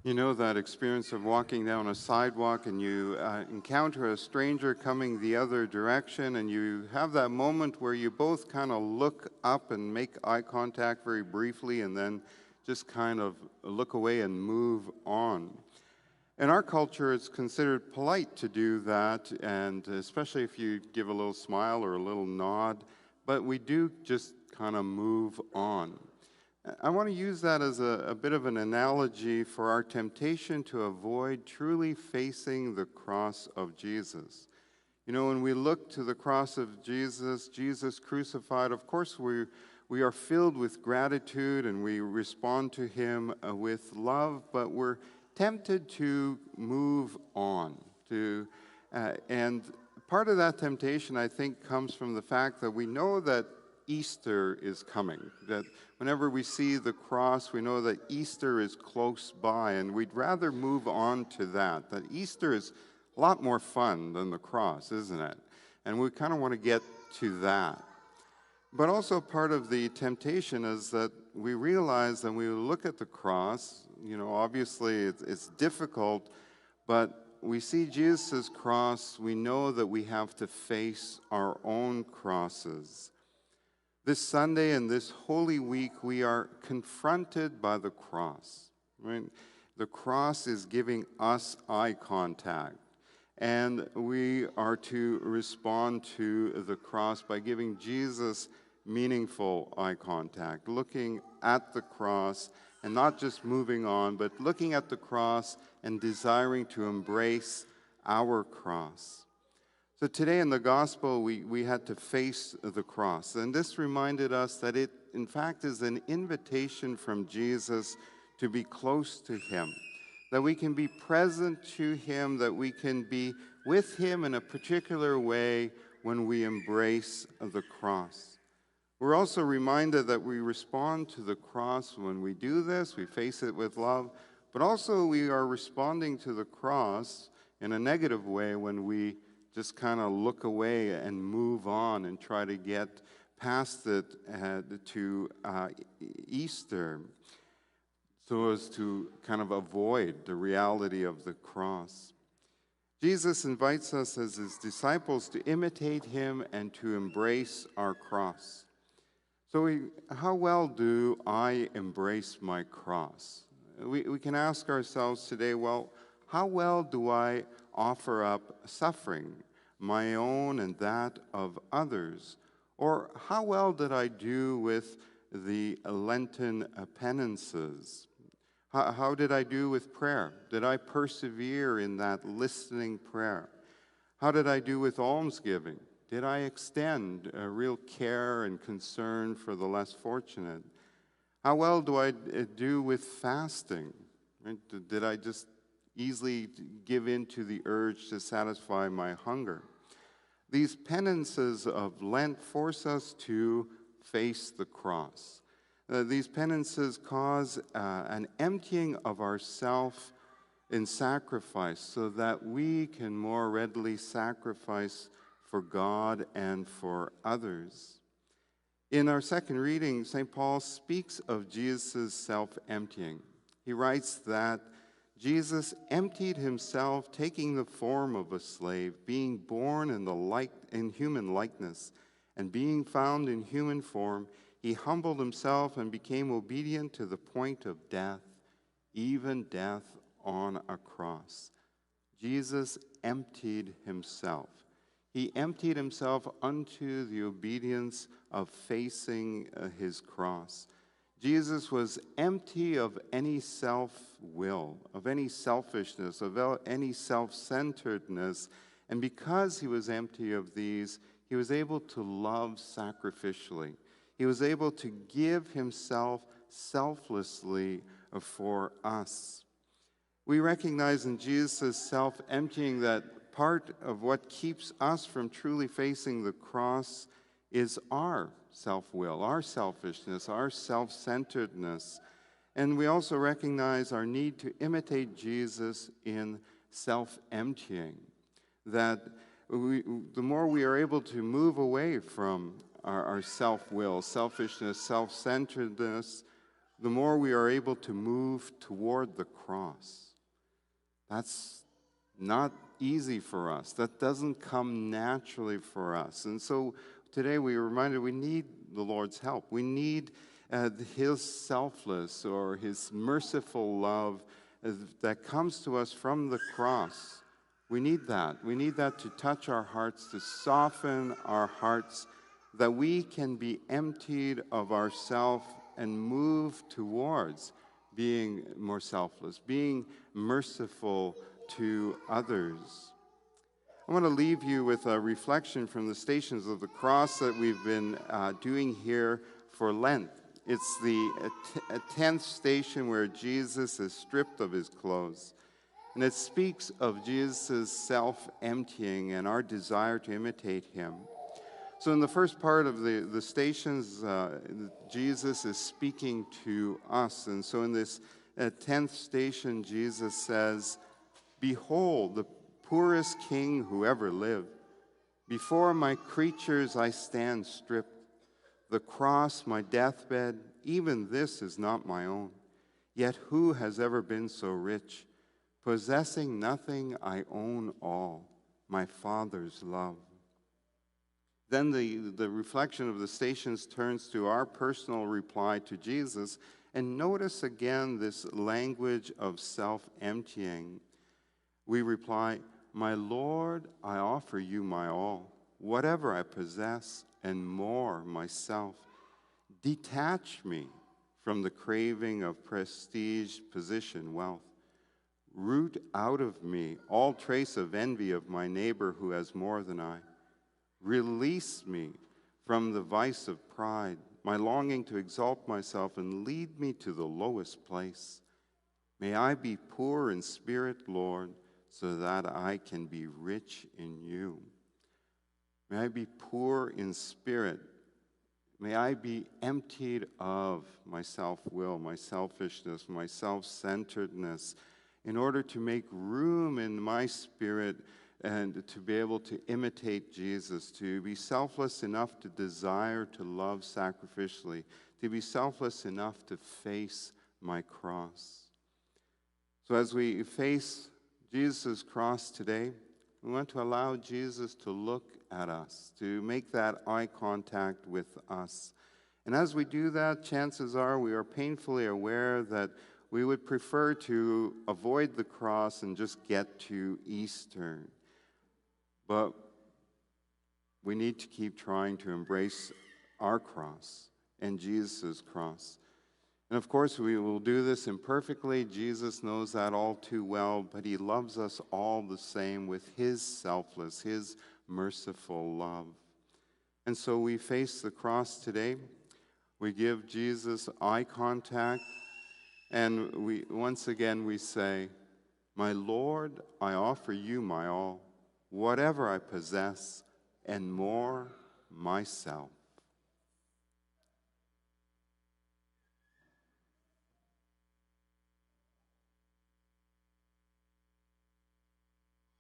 You know that experience of walking down a sidewalk and you encounter a stranger coming the other direction, and you have that moment where you both kind of look up and make eye contact very briefly and then just kind of look away and move on. In our culture, it's considered polite to do that, and especially if you give a little smile or a little nod, but we do just kind of move on. I want to use that as a bit of an analogy for our temptation to avoid truly facing the cross of Jesus. You know, when we look to the cross of Jesus, Jesus crucified, of course we are filled with gratitude and we respond to him with love, but we're tempted to move on. And part of that temptation, I think, comes from the fact that we know that Easter is coming, that whenever we see the cross, we know that Easter is close by, and we'd rather move on to that Easter is a lot more fun than the cross, isn't it? And we kind of want to get to that. But also part of the temptation is that we realize that when we look at the cross, you know, obviously it's difficult, but we see Jesus' cross, we know that we have to face our own crosses. This Sunday and this Holy Week, we are confronted by the cross. Right? The cross is giving us eye contact, and we are to respond to the cross by giving Jesus meaningful eye contact, looking at the cross and not just moving on, but looking at the cross and desiring to embrace our cross. So today in the gospel, we had to face the cross. And this reminded us that it, in fact, is an invitation from Jesus to be close to him, that we can be present to him, that we can be with him in a particular way when we embrace the cross. We're also reminded that we respond to the cross when we do this, we face it with love, but also we are responding to the cross in a negative way when we just kind of look away and move on and try to get past it to Easter, so as to kind of avoid the reality of the cross. Jesus invites us as his disciples to imitate him and to embrace our cross. So how well do I embrace my cross? We can ask ourselves today, well, how well do I offer up suffering, my own and that of others? Or how well did I do with the Lenten penances? How did I do with prayer? Did I persevere in that listening prayer? How did I do with almsgiving? Did I extend a real care and concern for the less fortunate? How well do I do with fasting? Did I just easily give in to the urge to satisfy my hunger? These penances of Lent force us to face the cross. These penances cause an emptying of ourself in sacrifice so that we can more readily sacrifice for God and for others. In our second reading, St. Paul speaks of Jesus' self-emptying. He writes that Jesus emptied himself, taking the form of a slave, being born in human likeness, and being found in human form, he humbled himself and became obedient to the point of death, even death on a cross. Jesus emptied himself. He emptied himself unto the obedience of facing his cross. Jesus was empty of any self-will, of any selfishness, of any self-centeredness, and because he was empty of these, he was able to love sacrificially. He was able to give himself selflessly for us. We recognize in Jesus' self-emptying that part of what keeps us from truly facing the cross is our self-will, our selfishness, our self-centeredness. And we also recognize our need to imitate Jesus in self-emptying, that the more we are able to move away from our self-will, selfishness, self-centeredness, the more we are able to move toward the cross. That's not easy for us. That doesn't come naturally for us. And so today we are reminded we need the Lord's help. We need his selfless or his merciful love that comes to us from the cross. We need that. We need that to touch our hearts, to soften our hearts, that we can be emptied of ourself and move towards being more selfless, being merciful to others. I want to leave you with a reflection from the Stations of the Cross that we've been doing here for Lent. It's the 10th station where Jesus is stripped of his clothes. And it speaks of Jesus' self-emptying and our desire to imitate him. So in the first part of the stations, Jesus is speaking to us. And so in this 10th station, Jesus says, "Behold, the poorest king who ever lived. Before my creatures I stand stripped. The cross, my deathbed, even this is not my own. Yet who has ever been so rich? Possessing nothing, I own all, my Father's love." Then the reflection of the stations turns to our personal reply to Jesus. And notice again this language of self-emptying. We reply, "My Lord, I offer you my all, whatever I possess, and more myself. Detach me from the craving of prestige, position, wealth. Root out of me all trace of envy of my neighbor who has more than I. Release me from the vice of pride, my longing to exalt myself, and lead me to the lowest place. May I be poor in spirit, Lord, so that I can be rich in you. May I be poor in spirit. May I be emptied of my self-will, my selfishness, my self-centeredness, in order to make room in my spirit and to be able to imitate Jesus, to be selfless enough to desire to love sacrificially, to be selfless enough to face my cross." So as we face Jesus' cross today, we want to allow Jesus to look at us, to make that eye contact with us. And as we do that, chances are we are painfully aware that we would prefer to avoid the cross and just get to Easter. But we need to keep trying to embrace our cross and Jesus' cross. And of course, we will do this imperfectly. Jesus knows that all too well, but he loves us all the same with his selfless, his merciful love. And so we face the cross today. We give Jesus eye contact, and once again we say, "My Lord, I offer you my all, whatever I possess, and more myself."